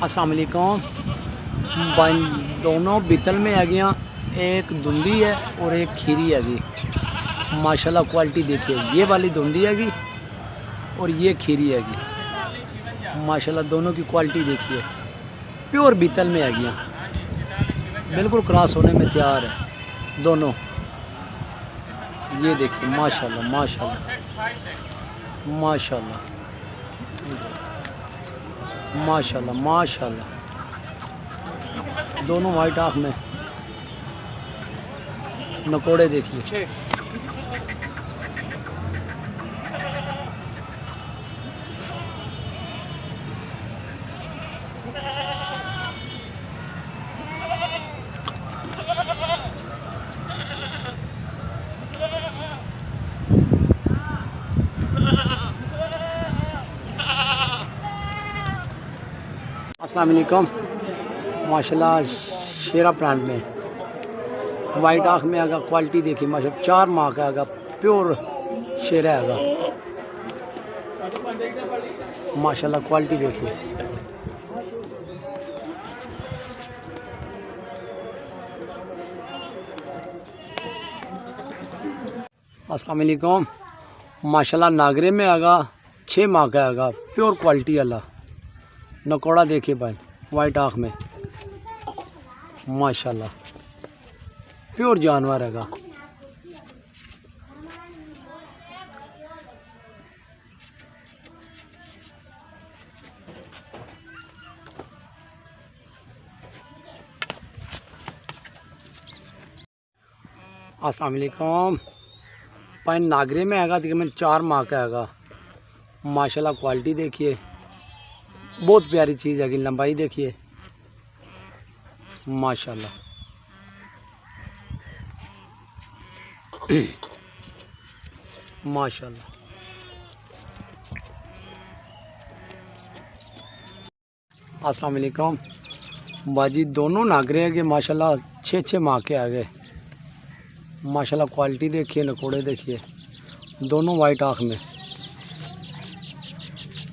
अस्सलाम वालेकुम। दोनों बीतल में आ गया, एक धुंदी है और एक खीरी हैगी। माशाल्लाह क्वालिटी देखिए, ये वाली धुंदी हैगी और ये खीरी हैगी। माशाल्लाह दोनों की क्वालिटी देखिए, प्योर बीतल में आ गया, बिल्कुल क्रॉस होने में तैयार है दोनों। ये देखिए माशाल्लाह माशाल्लाह माशाल्लाह माशाल्लाह माशाल्लाह, दोनों वाइट आँख में नकोड़े देखिए। अस्सलाम वालेकुम। माशाल्लाह शेरा प्लांट में वाइट आँख में आगा, क्वालिटी देखिए माशाल्लाह, 4 माह का आगा, प्योर शेरा आगा। माशाल्लाह क्वालिटी देखिए। अस्सलाम वालेकुम। माशाल्लाह नागरे में आगा, 6 माह का आगा, प्योर क्वालिटी वाला नकोड़ा देखिए भाई, वाइट आँख में माशाल्लाह प्योर जानवर हैगा। अस्सलाम वालेकुम। पाइन नागरे में आएगा, तकरीबन 4 माह का आएगा। माशाल्लाह क्वालिटी देखिए, बहुत प्यारी चीज़ है। लंबाई देखिए माशाल्लाह। माशाल्लाह अस्सलाम वालेकुम बाजी, दोनों नागरे हैं कि माशाल्लाह 6 माह के आ गए। माशाल्लाह क्वालिटी देखिए, नकोड़े देखिए, दोनों वाइट आँख में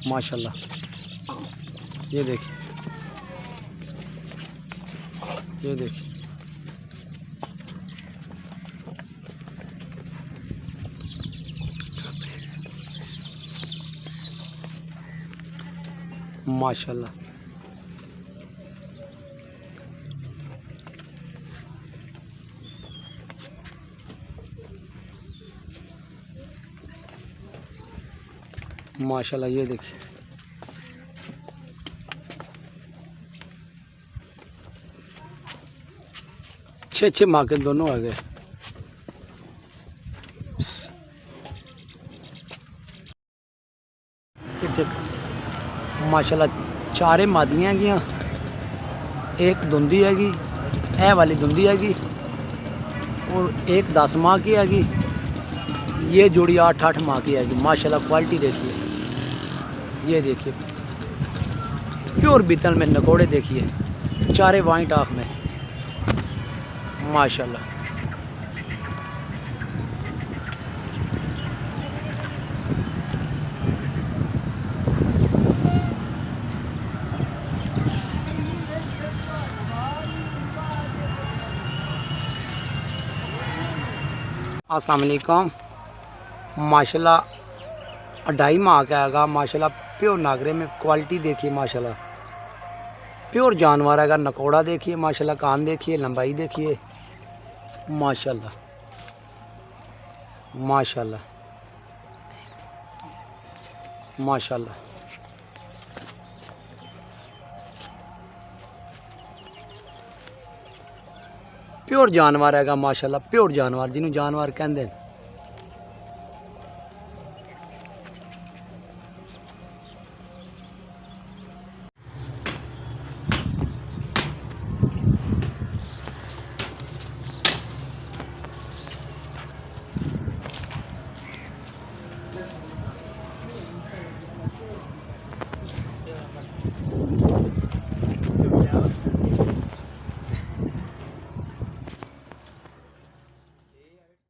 माशाल्लाह। ये देखिए, ये देखिए माशाल्लाह। माशाल्लाह ये देखिए, छः माह के दोनों आ गए। माशाल्लाह 4 मादियाँ हैगियाँ, एक धुंदी हैगी, ए वाली धुंदी हैगी, और एक 10 माह की हैगी। ये जोड़ी 8 माह की हैगी। माशाल्लाह क्वालिटी देखिए, ये देखिए प्योर बीतल में नकोड़े देखिए, 4 वाइट आँख में माशाल्लाह। अस्सलाम वालेकुम। माशाल्लाह 2.5 माह का आएगा। माशाल्लाह प्योर नागरे में, क्वालिटी देखिए माशाल्लाह, प्योर जानवर आएगा। नकोड़ा देखिए माशाल्लाह, कान देखिए, लंबाई देखिए माशाल्लाह माशाल्लाह माशाल्लाह। प्योर जानवर हैगा माशाल्लाह, प्योर जानवर जिन्होंने जानवर कहते हैं।